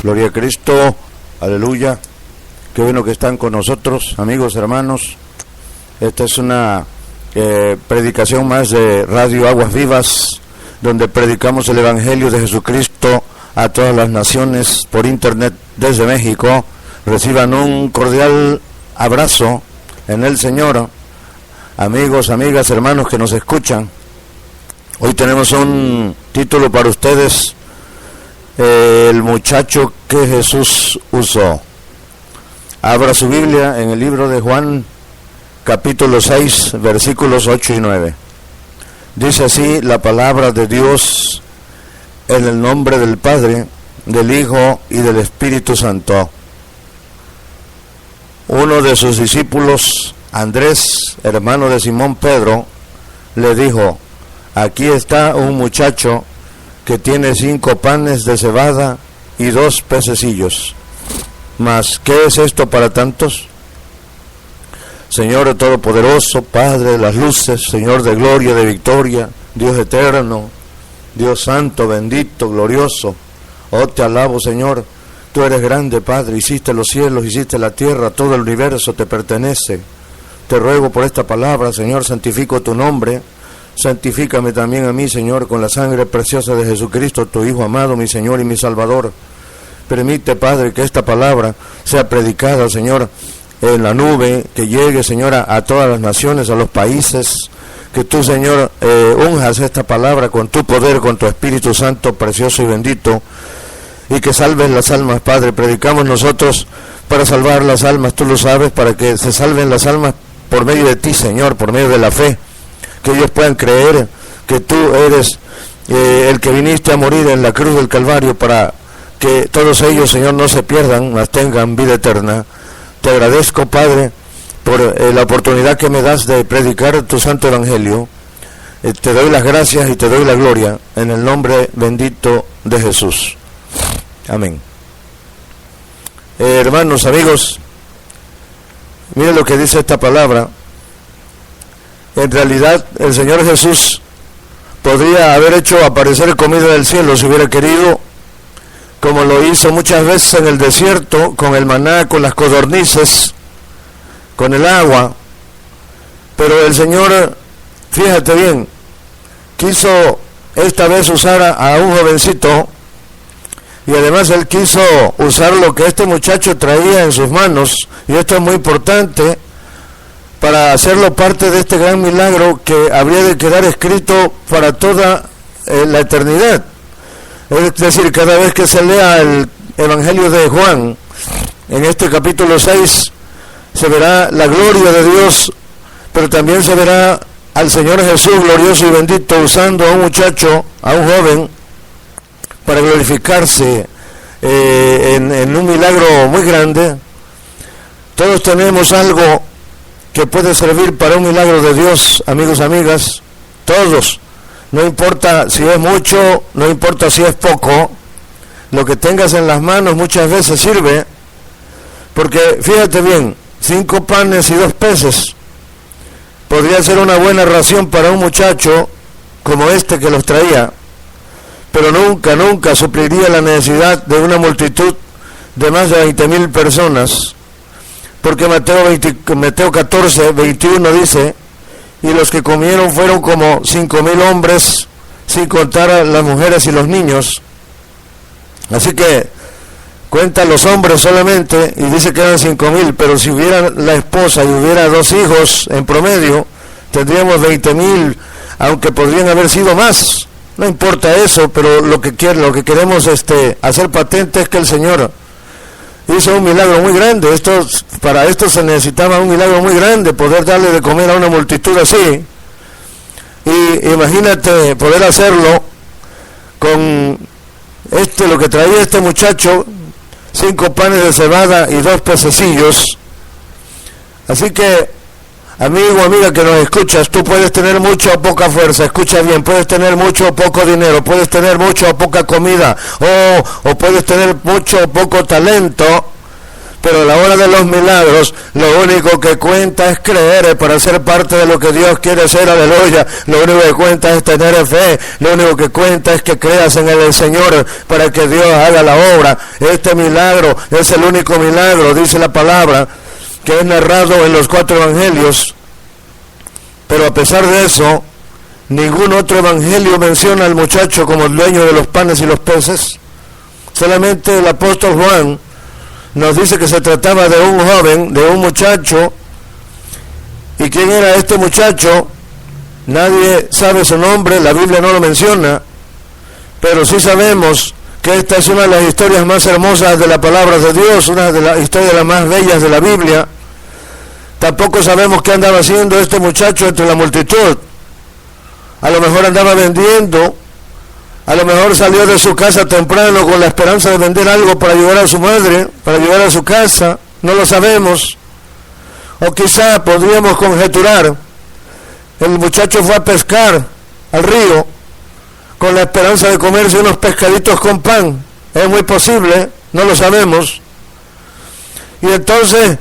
Gloria a Cristo, aleluya. Qué bueno que están con nosotros, amigos, hermanos. Esta es una predicación más de Radio Aguas Vivas, donde predicamos el Evangelio de Jesucristo a todas las naciones por internet desde México. Reciban un cordial abrazo en el Señor, amigos, amigas, hermanos que nos escuchan. Hoy tenemos un título para ustedes: el muchacho que Jesús usó. Abra su Biblia en el libro de Juan, capítulo 6, versículos 8 y 9. Dice así la palabra de Dios, en el nombre del Padre, del Hijo y del Espíritu Santo. Uno de sus discípulos, Andrés, hermano de Simón Pedro, le dijo: aquí está un muchacho que tiene 5 panes de cebada y 2 pececillos. Mas, ¿qué es esto para tantos? Señor Todopoderoso, Padre de las luces, Señor de gloria, de victoria, Dios eterno, Dios santo, bendito, glorioso, oh, te alabo, Señor. Tú eres grande, Padre, hiciste los cielos, hiciste la tierra, todo el universo te pertenece. Te ruego por esta palabra, Señor, santifico tu nombre. Santifícame también a mí, Señor, con la sangre preciosa de Jesucristo, tu Hijo amado, mi Señor y mi Salvador. Permite, Padre, que esta palabra sea predicada, Señor, en la nube, que llegue, Señor, a todas las naciones, a los países. Que tú, Señor, unjas esta palabra con tu poder, con tu Espíritu Santo, precioso y bendito, y que salves las almas, Padre. Predicamos nosotros para salvar las almas, tú lo sabes, para que se salven las almas por medio de ti, Señor, por medio de la fe. Que ellos puedan creer que tú eres el que viniste a morir en la cruz del Calvario para que todos ellos, Señor, no se pierdan, mas tengan vida eterna. Te agradezco, Padre, por la oportunidad que me das de predicar tu santo evangelio. Te doy las gracias y te doy la gloria en el nombre bendito de Jesús. Amén. Hermanos, amigos, miren lo que dice esta palabra. En realidad, el Señor Jesús podría haber hecho aparecer comida del cielo si hubiera querido, como lo hizo muchas veces en el desierto, con el maná, con las codornices, con el agua. Pero el Señor, fíjate bien, quiso esta vez usar a un jovencito, y además Él quiso usar lo que este muchacho traía en sus manos, y esto es muy importante, para hacerlo parte de este gran milagro que habría de quedar escrito para toda la eternidad. Es decir, cada vez que se lea el Evangelio de Juan, en este capítulo 6, se verá la gloria de Dios, pero también se verá al Señor Jesús glorioso y bendito usando a un muchacho, a un joven, para glorificarse en un milagro muy grande. Todos tenemos algo que puede servir para un milagro de Dios, amigos, amigas, todos. No importa si es mucho, no importa si es poco, lo que tengas en las manos muchas veces sirve, porque fíjate bien, 5 panes y 2 peces podría ser una buena ración para un muchacho como este que los traía, pero nunca supliría la necesidad de una multitud de más de 20,000 personas, porque Mateo 14, 21 dice: y los que comieron fueron como 5,000 hombres, sin contar a las mujeres y los niños. Así que cuenta los hombres solamente y dice que eran 5,000, pero si hubiera la esposa y hubiera 2 hijos en promedio, tendríamos 20,000, aunque podrían haber sido más. No importa eso, pero lo que queremos hacer patente es que el Señor hizo un milagro muy grande. Para esto se necesitaba un milagro muy grande, poder darle de comer a una multitud así. Y imagínate poder hacerlo con lo que traía este muchacho: 5 panes de cebada y 2 pececillos. Así que, amigo, amiga que nos escuchas, tú puedes tener mucho o poca fuerza, escucha bien, puedes tener mucho o poco dinero, puedes tener mucho o poca comida, o puedes tener mucho o poco talento, pero a la hora de los milagros, lo único que cuenta es creer para ser parte de lo que Dios quiere hacer, aleluya. Lo único que cuenta es tener fe, lo único que cuenta es que creas en el Señor para que Dios haga la obra. Este milagro es el único milagro, dice la palabra, que es narrado en los 4 evangelios, pero a pesar de eso, ningún otro evangelio menciona al muchacho como el dueño de los panes y los peces. Solamente el apóstol Juan nos dice que se trataba de un joven, de un muchacho. ¿Y quién era este muchacho? Nadie sabe su nombre, la Biblia no lo menciona, pero sí sabemos que esta es una de las historias más hermosas de la palabra de Dios, una de las historias más bellas de la Biblia. Tampoco sabemos qué andaba haciendo este muchacho entre la multitud. A lo mejor andaba vendiendo, a lo mejor salió de su casa temprano con la esperanza de vender algo para ayudar a su madre, para ayudar a su casa, no lo sabemos. O quizá podríamos conjeturar, el muchacho fue a pescar al río con la esperanza de comerse unos pescaditos con pan. Es muy posible, no lo sabemos. Y entonces,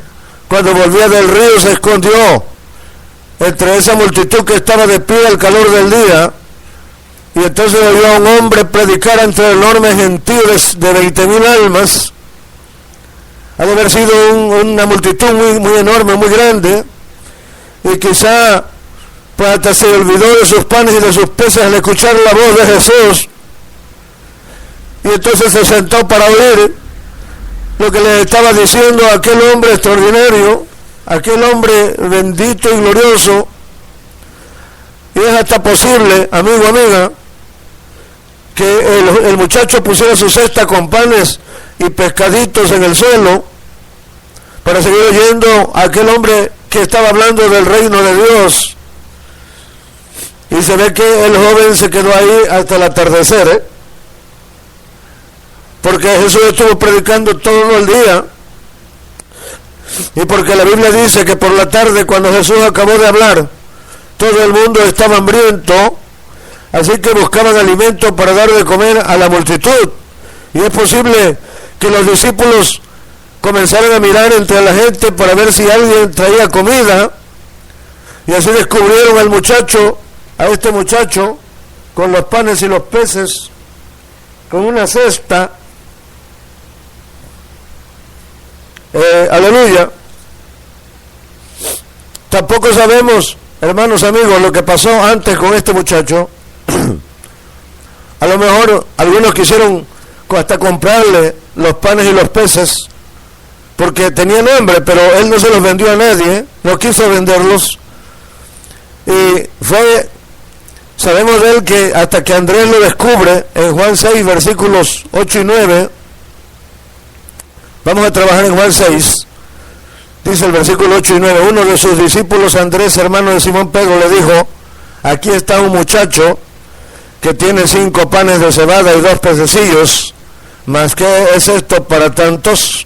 cuando volvía del río, se escondió entre esa multitud que estaba de pie al calor del día, y entonces oyó a un hombre predicar entre el enorme gentío de 20,000 almas. Ha de haber sido una multitud muy enorme, muy grande, y quizá pues hasta se olvidó de sus panes y de sus peces al escuchar la voz de Jesús, y entonces se sentó para oír lo que le estaba diciendo aquel hombre extraordinario, aquel hombre bendito y glorioso. Y es hasta posible, amigo, amiga, que el muchacho pusiera su cesta con panes y pescaditos en el suelo para seguir oyendo a aquel hombre que estaba hablando del reino de Dios. Y se ve que el joven se quedó ahí hasta el atardecer, porque Jesús estuvo predicando todo el día, y porque la Biblia dice que por la tarde, cuando Jesús acabó de hablar, todo el mundo estaba hambriento, así que buscaban alimento para dar de comer a la multitud. Y es posible que los discípulos comenzaran a mirar entre la gente para ver si alguien traía comida, y así descubrieron al muchacho, a este muchacho, con los panes y los peces, con una cesta. Aleluya. Tampoco sabemos, hermanos, amigos, lo que pasó antes con este muchacho. A lo mejor algunos quisieron hasta comprarle los panes y los peces porque tenían hambre, pero él no se los vendió a nadie, no quiso venderlos. Y sabemos de él que hasta que Andrés lo descubre en Juan 6, versículos 8 y 9, vamos a trabajar en Juan 6, dice el versículo 8 y 9, uno de sus discípulos, Andrés, hermano de Simón Pedro, le dijo, aquí está un muchacho que tiene 5 panes de cebada y 2 pececillos, ¿mas qué es esto para tantos?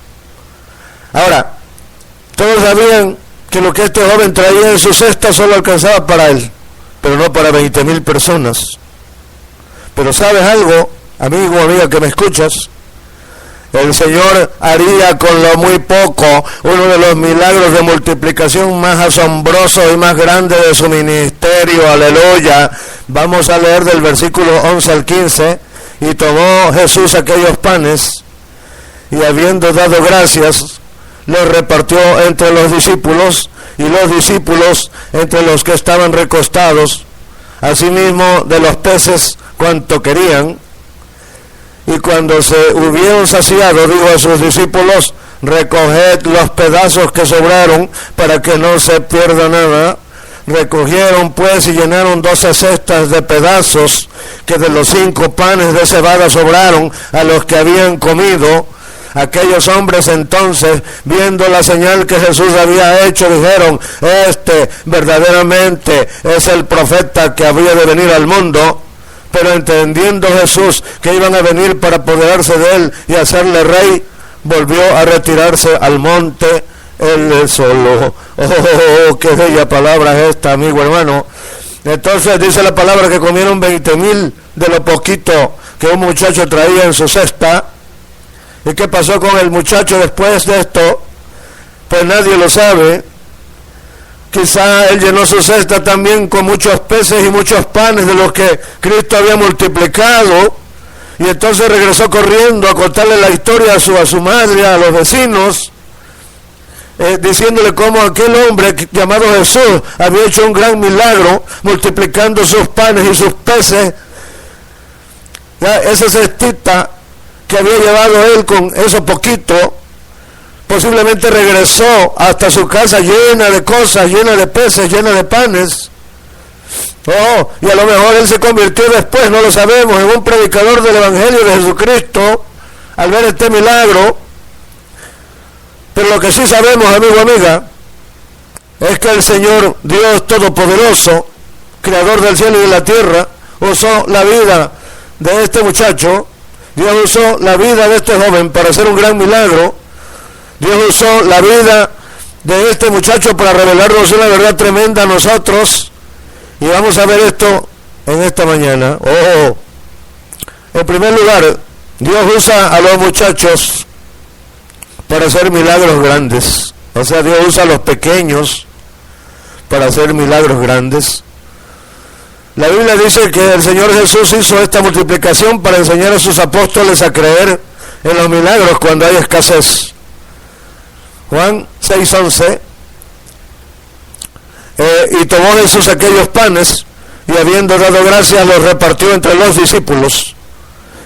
Ahora, todos sabían que lo que este joven traía en su cesta solo alcanzaba para él, pero no para 20,000 personas. Pero ¿sabes algo, amigo, amiga que me escuchas? El Señor haría con lo muy poco uno de los milagros de multiplicación más asombrosos y más grandes de su ministerio, aleluya. Vamos a leer del versículo 11 al 15. Y tomó Jesús aquellos panes, y habiendo dado gracias, los repartió entre los discípulos, y los discípulos entre los que estaban recostados, asimismo de los peces cuanto querían. Y cuando se hubieron saciado, dijo a sus discípulos, recoged los pedazos que sobraron, para que no se pierda nada. Recogieron pues y llenaron 12 cestas de pedazos, que de los 5 panes de cebada sobraron a los que habían comido. Aquellos hombres entonces, viendo la señal que Jesús había hecho, dijeron, este verdaderamente es el profeta que había de venir al mundo. Pero entendiendo Jesús que iban a venir para apoderarse de él y hacerle rey, volvió a retirarse al monte él solo. Oh, qué bella palabra es esta, amigo hermano. Entonces dice la palabra que comieron 20,000 de lo poquito que un muchacho traía en su cesta, ¿Y qué pasó con el muchacho después de esto? Pues nadie lo sabe. Quizá él llenó su cesta también con muchos peces y muchos panes de los que Cristo había multiplicado, y entonces regresó corriendo a contarle la historia a su madre, a los vecinos, diciéndole cómo aquel hombre llamado Jesús había hecho un gran milagro multiplicando sus panes y sus peces. Ya, esa cestita que había llevado él con eso poquito, posiblemente regresó hasta su casa llena de cosas, llena de peces, llena de panes. Oh, y a lo mejor él se convirtió después, no lo sabemos, en un predicador del Evangelio de Jesucristo al ver este milagro. Pero lo que sí sabemos, amigo, amiga, es que el Señor Dios Todopoderoso, Creador del cielo y de la tierra, usó la vida de este muchacho. Dios usó la vida de este joven para hacer un gran milagro. Dios usó la vida de este muchacho para revelarnos una verdad tremenda a nosotros. Y vamos a ver esto en esta mañana. Oh, en primer lugar, Dios usa a los muchachos para hacer milagros grandes. O sea, Dios usa a los pequeños para hacer milagros grandes. La Biblia dice que el Señor Jesús hizo esta multiplicación para enseñar a sus apóstoles a creer en los milagros cuando hay escasez. Juan 6:11, y tomó Jesús aquellos panes, y habiendo dado gracias los repartió entre los discípulos,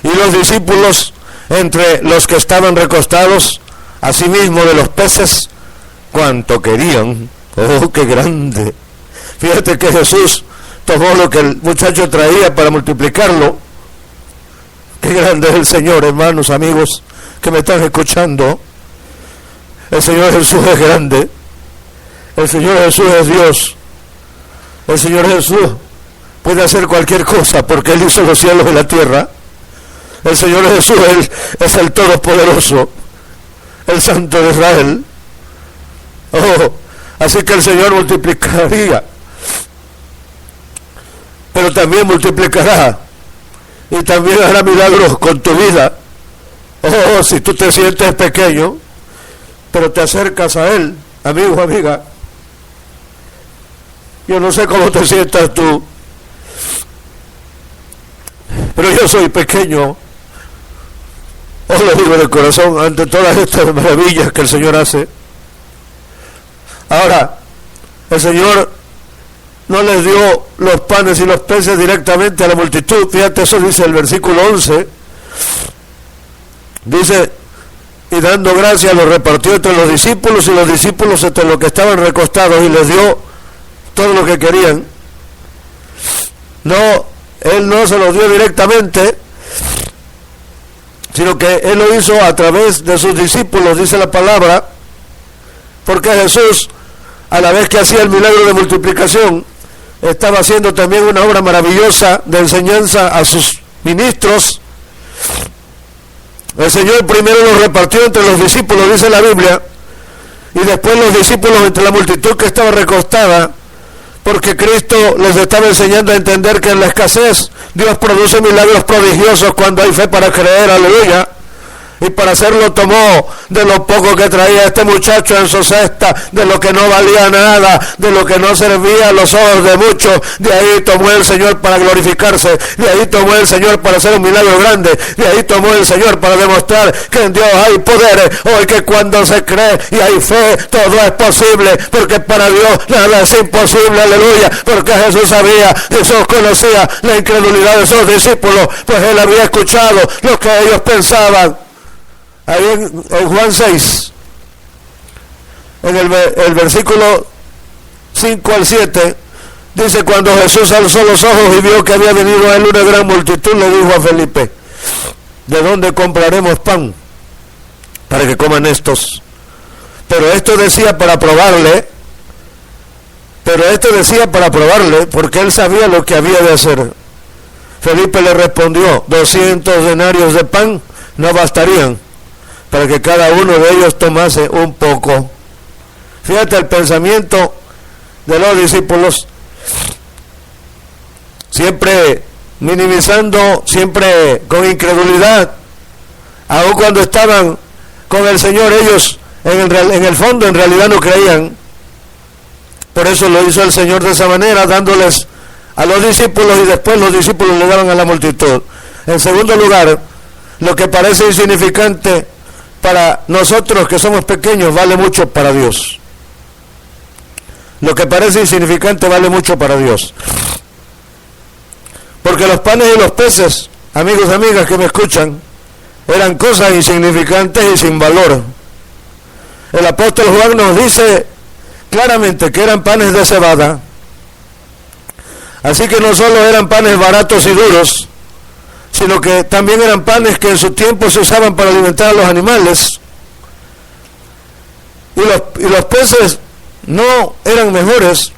y los discípulos entre los que estaban recostados, asimismo de los peces, cuanto querían. ¡Oh, qué grande! Fíjate que Jesús tomó lo que el muchacho traía para multiplicarlo. ¡Qué grande es el Señor, hermanos, amigos, que me están escuchando! El Señor Jesús es grande. El Señor Jesús es Dios. El Señor Jesús puede hacer cualquier cosa porque Él hizo los cielos y la tierra. El Señor Jesús es el Todopoderoso, el Santo de Israel. Oh, así que el Señor multiplicaría, pero también multiplicará y también hará milagros con tu vida. Oh, si tú te sientes pequeño, pero te acercas a Él, amigo, amiga. Yo no sé cómo te sientas tú, pero yo soy pequeño. Os lo digo de corazón ante todas estas maravillas que el Señor hace. Ahora, el Señor no les dio los panes y los peces directamente a la multitud. Fíjate, eso dice el versículo 11. Dice, y dando gracias los repartió entre los discípulos, y los discípulos entre los que estaban recostados, y les dio todo lo que querían. No, Él no se los dio directamente, sino que Él lo hizo a través de sus discípulos, dice la palabra, porque Jesús, a la vez que hacía el milagro de multiplicación, estaba haciendo también una obra maravillosa de enseñanza a sus ministros. El Señor primero los repartió entre los discípulos, dice la Biblia, y después los discípulos entre la multitud que estaba recostada, porque Cristo les estaba enseñando a entender que en la escasez Dios produce milagros prodigiosos cuando hay fe para creer, aleluya. Y para hacerlo tomó de lo poco que traía este muchacho en su cesta, de lo que no valía nada, de lo que no servía a los ojos de muchos. De ahí tomó el Señor para glorificarse, de ahí tomó el Señor para hacer un milagro grande, de ahí tomó el Señor para demostrar que en Dios hay poder, hoy que cuando se cree y hay fe, todo es posible, porque para Dios nada es imposible, aleluya, porque Jesús sabía, Jesús conocía la incredulidad de sus discípulos, pues Él había escuchado lo que ellos pensaban. Ahí en Juan 6, en el versículo 5 al 7, dice, cuando Jesús alzó los ojos y vio que había venido a él una gran multitud, le dijo a Felipe, ¿de dónde compraremos pan para que coman estos? Pero esto decía para probarle, porque él sabía lo que había de hacer. Felipe le respondió, 200 denarios de pan no bastarían para que cada uno de ellos tomase un poco. Fíjate el pensamiento de los discípulos, siempre minimizando, siempre con incredulidad Aun cuando estaban con el Señor, ellos en el fondo en realidad no creían. Por eso lo hizo el Señor de esa manera, dándoles a los discípulos, y después los discípulos le daban a la multitud. En segundo lugar, lo que parece insignificante para nosotros que somos pequeños vale mucho para Dios. Lo que parece insignificante vale mucho para Dios. Porque los panes y los peces, amigos y amigas que me escuchan, eran cosas insignificantes y sin valor. El apóstol Juan nos dice claramente que eran panes de cebada. Así que no solo eran panes baratos y duros, sino que también eran panes que en su tiempo se usaban para alimentar a los animales. Y los peces no eran mejores,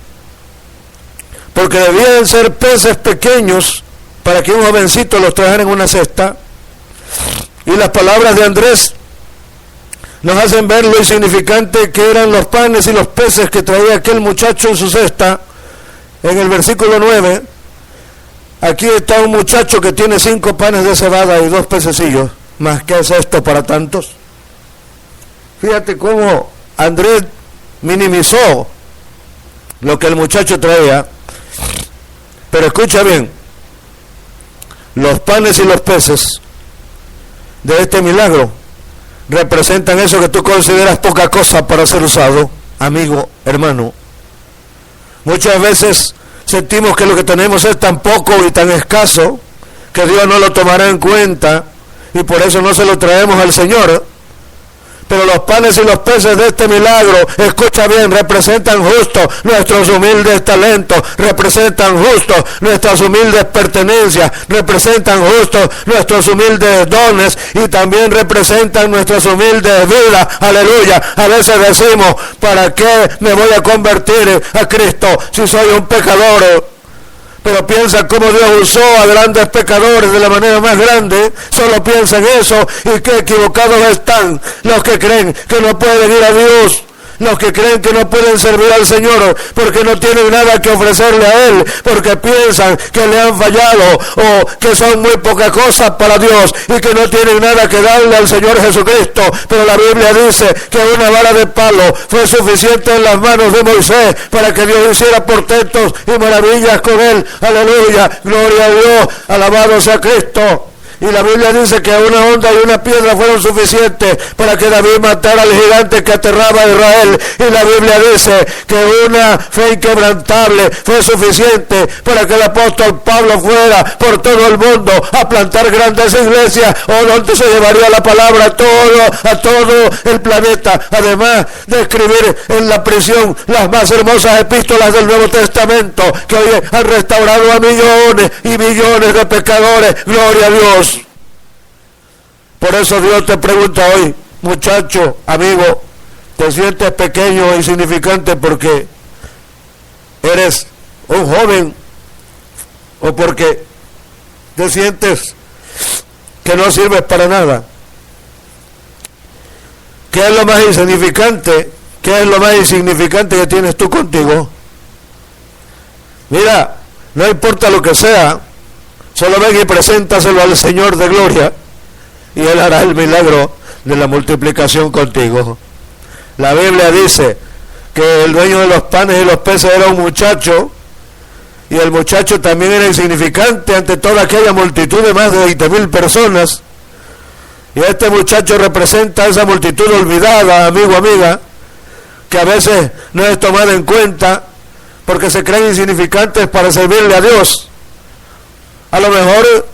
porque debían ser peces pequeños para que un jovencito los trajera en una cesta. Y las palabras de Andrés nos hacen ver lo insignificante que eran los panes y los peces que traía aquel muchacho en su cesta. En el versículo 9, aquí está un muchacho que tiene 5 panes de cebada y 2 pececillos. ¿Más qué es esto para tantos? Fíjate cómo Andrés minimizó lo que el muchacho traía. Pero escucha bien, los panes y los peces de este milagro representan eso que tú consideras poca cosa para ser usado, amigo, hermano. Muchas veces sentimos que lo que tenemos es tan poco y tan escaso que Dios no lo tomará en cuenta y por eso no se lo traemos al Señor. Pero los panes y los peces de este milagro, escucha bien, representan justo nuestros humildes talentos, representan justo nuestras humildes pertenencias, representan justo nuestros humildes dones y también representan nuestras humildes vidas. Aleluya. A veces decimos, ¿para qué me voy a convertir a Cristo si soy un pecador? Pero piensa cómo Dios usó a grandes pecadores de la manera más grande. Solo piensa en eso, y qué equivocados están los que creen que no pueden ir a Dios, los que creen que no pueden servir al Señor porque no tienen nada que ofrecerle a Él, porque piensan que le han fallado o que son muy poca cosa para Dios y que no tienen nada que darle al Señor Jesucristo. Pero la Biblia dice que una vara de palo fue suficiente en las manos de Moisés para que Dios hiciera portentos y maravillas con él. Aleluya, gloria a Dios, alabado sea Cristo. Y la Biblia dice que una onda y una piedra fueron suficientes para que David matara al gigante que aterraba a Israel. Y la Biblia dice que una fe inquebrantable fue suficiente para que el apóstol Pablo fuera por todo el mundo a plantar grandes iglesias, o donde se llevaría la palabra a todo el planeta. Además de escribir en la prisión las más hermosas epístolas del Nuevo Testamento, que hoy han restaurado a millones y millones de pecadores. Gloria a Dios. Por eso Dios te pregunta hoy, muchacho, amigo, ¿te sientes pequeño e insignificante porque eres un joven o porque te sientes que no sirves para nada? ¿Qué es lo más insignificante? ¿Qué es lo más insignificante que tienes tú contigo? Mira, no importa lo que sea, solo ven y preséntaselo al Señor de gloria y Él hará el milagro de la multiplicación contigo. La Biblia dice que el dueño de los panes y los peces era un muchacho, y el muchacho también era insignificante ante toda aquella multitud de más de 20,000 personas. Y este muchacho representa a esa multitud olvidada, amigo, amiga, que a veces no es tomada en cuenta porque se creen insignificantes para servirle a Dios. A lo mejor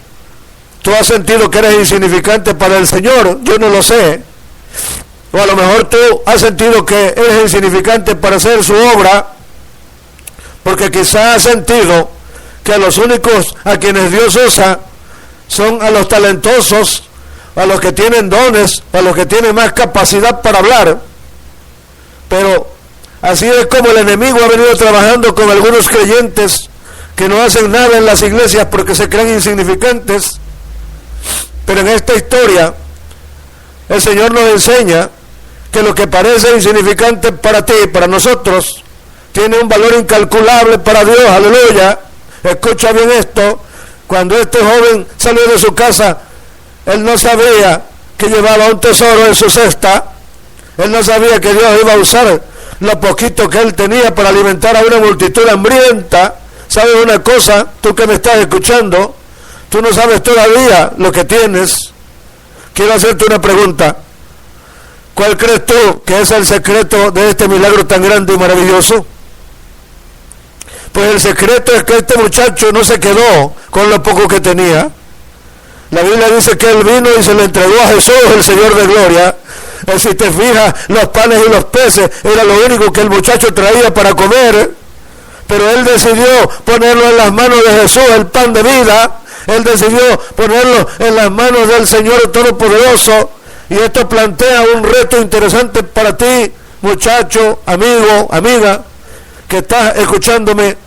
tú has sentido que eres insignificante para el Señor, yo no lo sé. O a lo mejor tú has sentido que eres insignificante para hacer su obra, porque quizás has sentido que a los únicos a quienes Dios usa son a los talentosos, a los que tienen dones, a los que tienen más capacidad para hablar. Pero así es como el enemigo ha venido trabajando con algunos creyentes que no hacen nada en las iglesias porque se creen insignificantes. Pero en esta historia el Señor nos enseña que lo que parece insignificante para ti y para nosotros tiene un valor incalculable para Dios. Aleluya. Escucha bien esto. Cuando este joven salió de su casa, él no sabía que llevaba un tesoro en su cesta. Él no sabía que Dios iba a usar lo poquito que él tenía para alimentar a una multitud hambrienta. ¿Sabes una cosa? Tú que me estás escuchando, tú no sabes todavía lo que tienes. Quiero hacerte una pregunta. ¿Cuál crees tú que es el secreto de este milagro tan grande y maravilloso? Pues el secreto es que este muchacho no se quedó con lo poco que tenía. La Biblia dice que él vino y se lo entregó a Jesús, el Señor de gloria. Si te fijas, los panes y los peces era lo único que el muchacho traía para comer, pero él decidió ponerlo en las manos de Jesús, el pan de vida. Él decidió ponerlo en las manos del Señor Todopoderoso, y esto plantea un reto interesante para ti, muchacho, amigo, amiga, que estás escuchándome.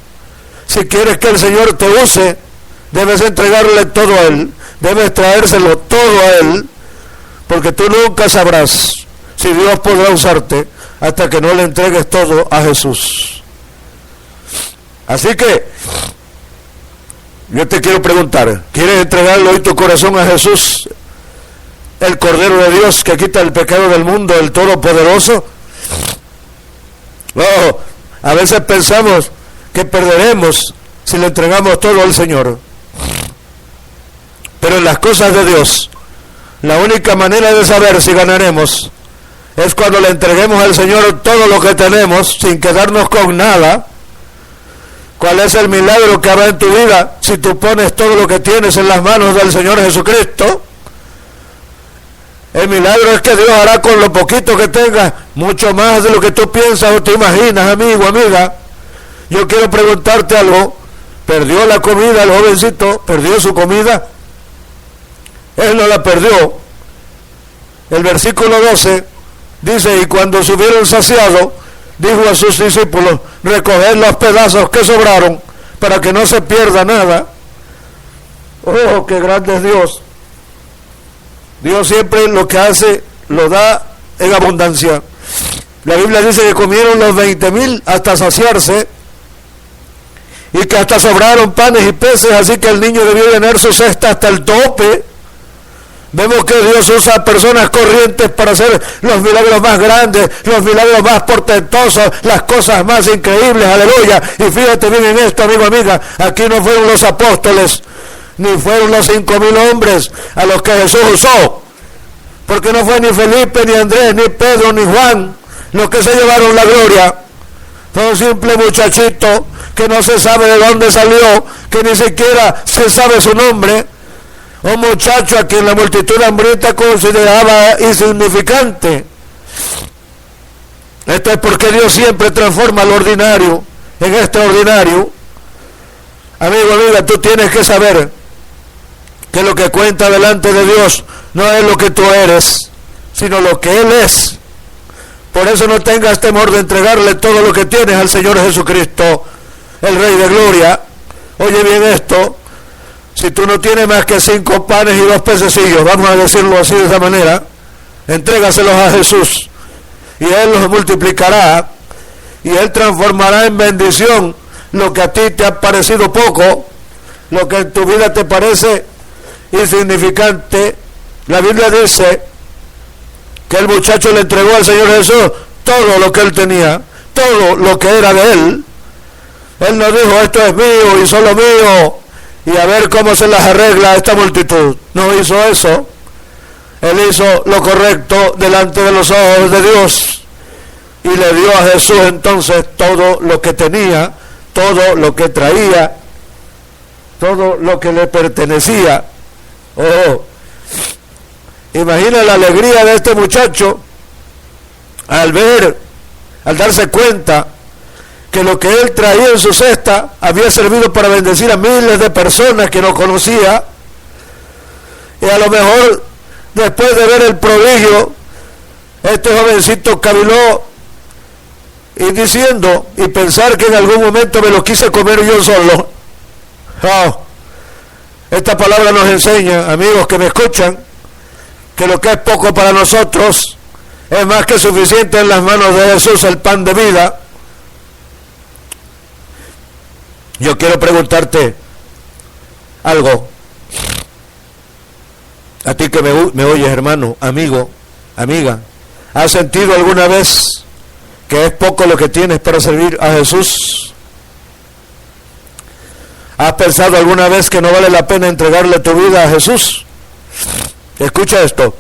Si quieres que el Señor te use, debes entregarle todo a Él, debes traérselo todo a Él, porque tú nunca sabrás si Dios podrá usarte hasta que no le entregues todo a Jesús. Así que yo te quiero preguntar, ¿quieres entregarle hoy tu corazón a Jesús, el Cordero de Dios que quita el pecado del mundo, el Todopoderoso? Oh, a veces pensamos que perderemos si le entregamos todo al Señor, pero en las cosas de Dios, la única manera de saber si ganaremos es cuando le entreguemos al Señor todo lo que tenemos, sin quedarnos con nada. ¿Cuál es el milagro que habrá en tu vida si tú pones todo lo que tienes en las manos del Señor Jesucristo? El milagro es que Dios hará con lo poquito que tengas mucho más de lo que tú piensas o te imaginas, amigo, amiga. Yo quiero preguntarte algo. ¿Perdió la comida el jovencito? ¿Perdió su comida? Él no la perdió. El versículo 12 dice: y cuando se hubieron saciado, dijo a sus discípulos: recoged los pedazos que sobraron para que no se pierda nada. Oh, qué grande es Dios. Dios siempre lo que hace lo da en abundancia. La Biblia dice que comieron los 20,000 hasta saciarse, y que hasta sobraron panes y peces, así que el niño debió llenar su cesta hasta el tope. Vemos que Dios usa a personas corrientes para hacer los milagros más grandes, los milagros más portentosos, las cosas más increíbles, aleluya. Y fíjate bien en esto, amigo, amiga, aquí no fueron los apóstoles, ni fueron los 5,000 hombres a los que Jesús usó, porque no fue ni Felipe, ni Andrés, ni Pedro, ni Juan los que se llevaron la gloria. Fue un simple muchachito que no se sabe de dónde salió, que ni siquiera se sabe su nombre. Un muchacho a quien la multitud hambrienta consideraba insignificante. Esto es porque Dios siempre transforma lo ordinario en extraordinario. Amigo, amiga, tú tienes que saber que lo que cuenta delante de Dios no es lo que tú eres, sino lo que Él es. Por eso no tengas temor de entregarle todo lo que tienes al Señor Jesucristo, el Rey de Gloria. Oye bien esto. Si tú no tienes más que 5 panes y 2 pececillos, vamos a decirlo así de esa manera, entrégaselos a Jesús y Él los multiplicará, y Él transformará en bendición lo que a ti te ha parecido poco, lo que en tu vida te parece insignificante. La Biblia dice que el muchacho le entregó al Señor Jesús todo lo que él tenía, todo lo que era de él. Él no dijo: esto es mío y solo mío, y a ver cómo se las arregla esta multitud. No hizo eso. Él hizo lo correcto delante de los ojos de Dios, y le dio a Jesús entonces todo lo que tenía, todo lo que traía, todo lo que le pertenecía. Oh, imagina la alegría de este muchacho al darse cuenta que lo que él traía en su cesta había servido para bendecir a miles de personas que no conocía. Y a lo mejor, después de ver el prodigio, este jovencito caviló y diciendo y pensar que en algún momento me lo quise comer yo solo. Oh, esta palabra nos enseña, amigos que me escuchan, que lo que es poco para nosotros es más que suficiente en las manos de Jesús, el pan de vida. Yo quiero preguntarte algo. A ti que me oyes, hermano, amigo, amiga, ¿has sentido alguna vez que es poco lo que tienes para servir a Jesús? ¿Has pensado alguna vez que no vale la pena entregarle tu vida a Jesús? Escucha esto.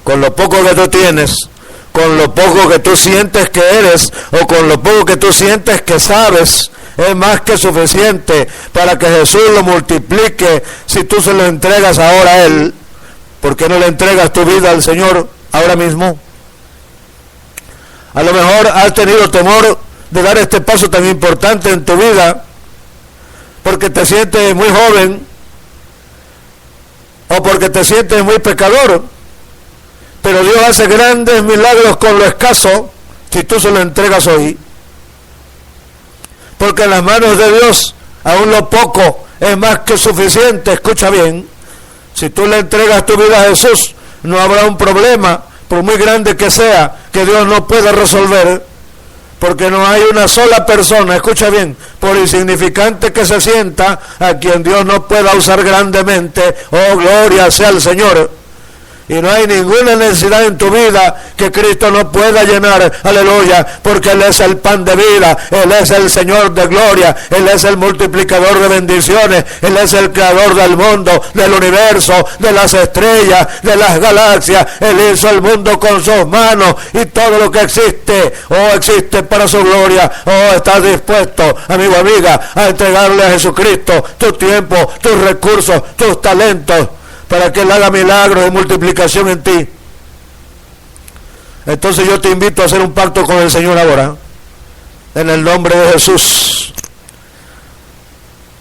Con lo poco que tú tienes, con lo poco que tú sientes que eres, o con lo poco que tú sientes que sabes, es más que suficiente para que Jesús lo multiplique si tú se lo entregas ahora a Él. ¿Por qué no le entregas tu vida al Señor ahora mismo? A lo mejor has tenido temor de dar este paso tan importante en tu vida porque te sientes muy joven o porque te sientes muy pecador, pero Dios hace grandes milagros con lo escaso si tú se lo entregas hoy, porque en las manos de Dios aún lo poco es más que suficiente. Escucha bien, si tú le entregas tu vida a Jesús, no habrá un problema, por muy grande que sea, que Dios no pueda resolver, porque no hay una sola persona, escucha bien, por insignificante que se sienta, a quien Dios no pueda usar grandemente. Oh, gloria sea al Señor. Y no hay ninguna necesidad en tu vida que Cristo no pueda llenar, aleluya, porque Él es el pan de vida, Él es el Señor de gloria, Él es el multiplicador de bendiciones, Él es el creador del mundo, del universo, de las estrellas, de las galaxias. Él hizo el mundo con sus manos y todo lo que existe, existe para su gloria. Estás dispuesto, amigo, amiga, a entregarle a Jesucristo tu tiempo, tus recursos, tus talentos, para que Él haga milagros de multiplicación en ti. Entonces yo te invito a hacer un pacto con el Señor ahora, en el nombre de Jesús,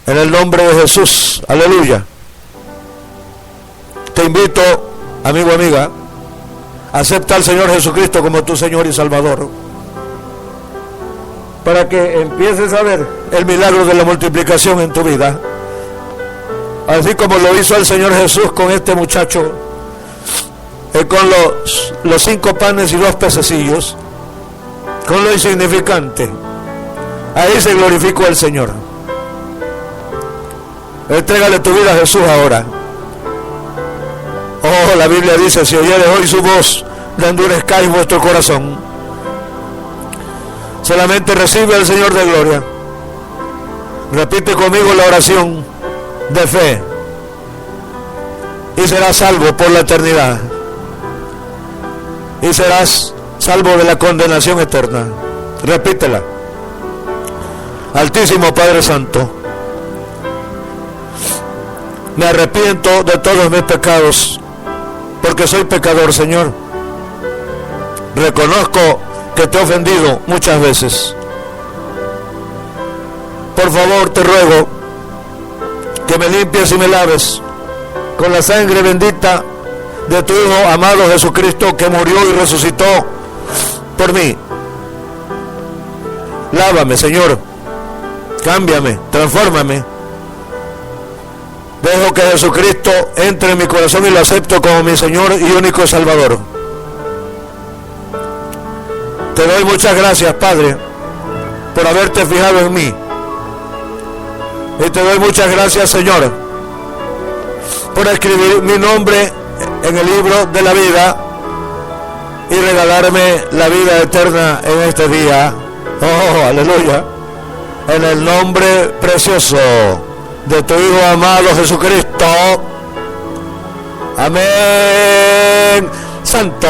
en el nombre de Jesús, aleluya. Te invito, amigo, amiga, acepta al Señor Jesucristo como tu Señor y Salvador, para que empieces a ver el milagro de la multiplicación en tu vida, así como lo hizo el Señor Jesús con este muchacho, con los 5 panes y 2 pececillos, con lo insignificante. Ahí se glorificó el Señor. Entrégale tu vida a Jesús ahora. La Biblia dice: si oyeres hoy su voz, no endurezcáis vuestro corazón. Solamente recibe al Señor de gloria. Repite conmigo la oración de fe y serás salvo por la eternidad, y serás salvo de la condenación eterna. Repítela. Altísimo Padre Santo, me arrepiento de todos mis pecados, porque soy pecador, Señor. Reconozco que te he ofendido muchas veces. Por favor, te ruego que me limpies y me laves con la sangre bendita de tu Hijo amado Jesucristo, que murió y resucitó por mí. Lávame, Señor, cámbiame, transfórmame. Dejo que Jesucristo entre en mi corazón y lo acepto como mi Señor y único Salvador. Te doy muchas gracias, Padre, por haberte fijado en mí. Y te doy muchas gracias, Señor, por escribir mi nombre en el libro de la vida y regalarme la vida eterna en este día. Aleluya. En el nombre precioso de tu Hijo amado Jesucristo. Amén. Santo.